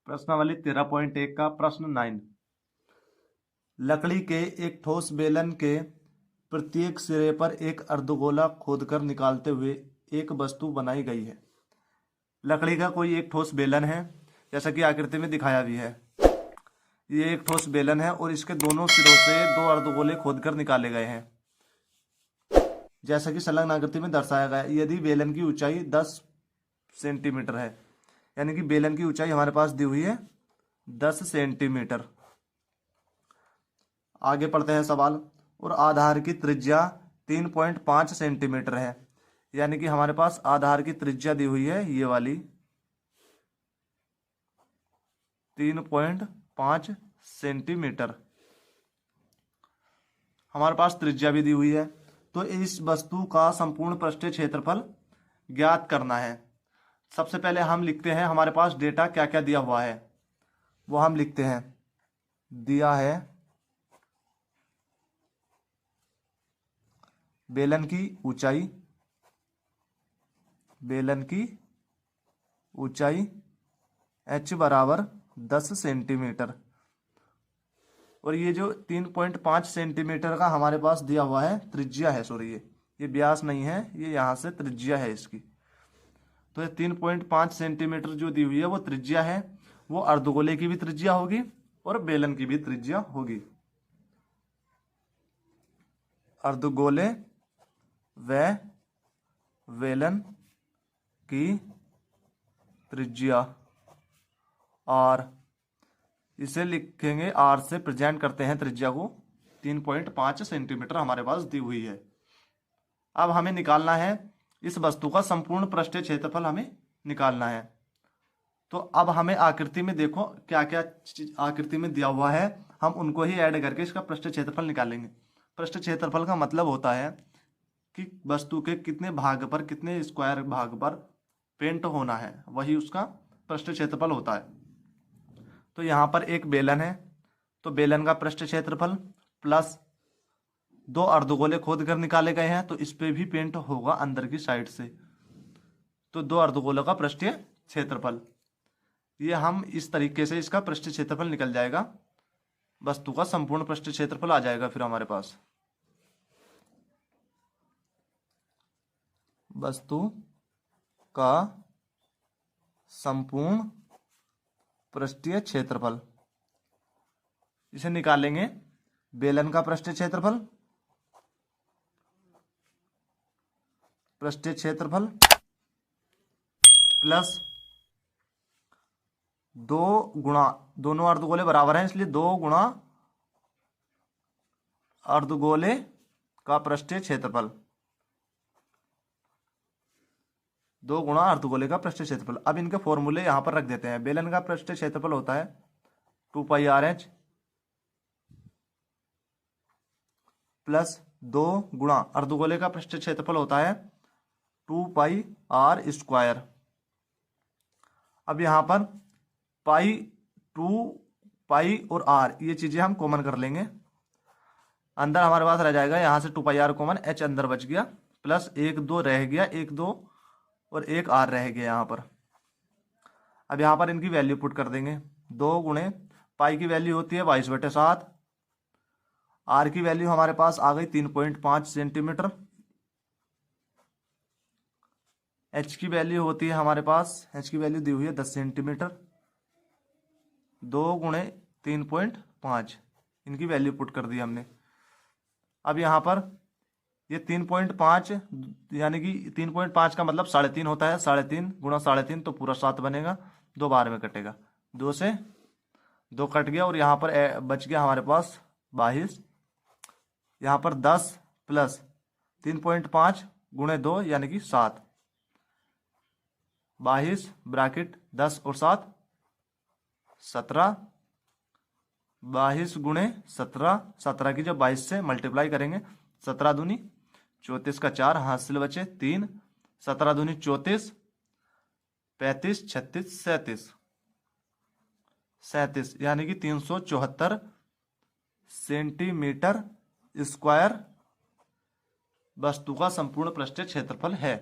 प्रश्नावली 13.1 का प्रश्न 9। लकड़ी के एक ठोस बेलन के प्रत्येक सिरे पर एक अर्धगोला खोदकर निकालते हुए एक वस्तु बनाई गई है। लकड़ी का कोई एक ठोस बेलन है, जैसा कि आकृति में दिखाया भी है। ये एक ठोस बेलन है और इसके दोनों सिरों से दो अर्धगोले खोदकर निकाले गए हैं, जैसा कि संलग्न आकृति में दर्शाया गया है। यदि बेलन की ऊंचाई 10 सेंटीमीटर है, यानी कि बेलन की ऊंचाई हमारे पास दी हुई है 10 सेंटीमीटर। आगे पढ़ते हैं सवाल। और आधार की त्रिज्या 3.5 सेंटीमीटर है, यानी कि हमारे पास आधार की त्रिज्या दी हुई है ये वाली 3.5 सेंटीमीटर। हमारे पास त्रिज्या भी दी हुई है, तो इस वस्तु का संपूर्ण पृष्ठीय क्षेत्रफल ज्ञात करना है। सबसे पहले हम लिखते हैं हमारे पास डेटा क्या क्या दिया हुआ है, वो हम लिखते हैं। दिया है बेलन की ऊंचाई h बराबर 10 सेंटीमीटर, और ये जो 3.5 सेंटीमीटर का हमारे पास दिया हुआ है त्रिज्या है, सॉरी ये व्यास नहीं है, ये यहाँ से त्रिज्या है इसकी। तो ये 3.5 सेंटीमीटर जो दी हुई है वो त्रिज्या है, वो अर्धगोले की भी त्रिज्या होगी और बेलन की भी त्रिज्या होगी। अर्धगोले व बेलन की त्रिज्या r, इसे लिखेंगे r से प्रेजेंट करते हैं त्रिज्या को। 3.5 सेंटीमीटर हमारे पास दी हुई है। अब हमें निकालना है इस वस्तु का संपूर्ण पृष्ठीय क्षेत्रफल, हमें निकालना है। तो अब हमें आकृति में देखो क्या क्या आकृति में दिया हुआ है, हम उनको ही ऐड करके इसका पृष्ठीय क्षेत्रफल निकालेंगे। पृष्ठीय क्षेत्रफल का मतलब होता है कि वस्तु के कितने भाग पर, कितने स्क्वायर भाग पर पेंट होना है, वही उसका पृष्ठीय क्षेत्रफल होता है। तो यहाँ पर एक बेलन है, तो बेलन का पृष्ठीय क्षेत्रफल प्लस दो अर्धगोले खोद कर निकाले गए हैं, तो इस पे भी पेंट होगा अंदर की साइड से, तो दो अर्धगोलों का पृष्ठीय क्षेत्रफल। ये हम इस तरीके से इसका पृष्ठीय क्षेत्रफल निकल जाएगा, वस्तु का संपूर्ण पृष्ठीय क्षेत्रफल आ जाएगा। फिर हमारे पास वस्तु का संपूर्ण पृष्ठीय क्षेत्रफल, इसे निकालेंगे। बेलन का पृष्ठीय क्षेत्रफल प्लस 2 गुणा, दोनों अर्धगोले बराबर हैं इसलिए 2 गुणा अर्धगोले का पृष्ठीय क्षेत्रफल, 2 गुणा अर्धगोले का पृष्ठीय क्षेत्रफल। अब इनके फॉर्मूले यहां पर रख देते हैं। बेलन का पृष्ठीय क्षेत्रफल होता है 2πrh प्लस 2 गुणा अर्धगोले का पृष्ठीय क्षेत्रफल होता है 2πr²। अब यहां पर पाई, 2 पाई और r, ये चीजें हम कॉमन कर लेंगे। अंदर हमारे पास रह जाएगा यहाँ से 2πr कॉमन, h अंदर बच गया, प्लस 1 2 रह गया, 1 2 और 1 r रह गया यहाँ पर। अब यहाँ पर इनकी वैल्यू पुट कर देंगे। 2 गुणे पाई की वैल्यू होती है 22/7, r की वैल्यू हमारे पास आ गई 3.5 सेंटीमीटर, h की वैल्यू होती है हमारे पास, h की वैल्यू दी हुई है 10 सेंटीमीटर। 2 गुणे 3.5, इनकी वैल्यू पुट कर दी हमने। अब यहाँ पर ये 3.5 यानी कि 3.5 का मतलब 3.5 होता है, 3.5 गुणा 3.5 तो पूरा 7 बनेगा, 2 बार में कटेगा, 2 से 2 कट गया और यहाँ पर बच गया हमारे पास 22। यहाँ पर 10 प्लस 3.5 गुणे 2 यानी कि 7, 22 ब्रैकेट 10 और 7 17, 22 गुणे 17, 17 की जब 22 से मल्टीप्लाई करेंगे, 17 दूनी 34 का 4 हासिल बचे 3, 17 दूनी 34, 35 36 37 यानी कि 374 सेंटीमीटर स्क्वायर वस्तु का संपूर्ण पृष्ठीय क्षेत्रफल है।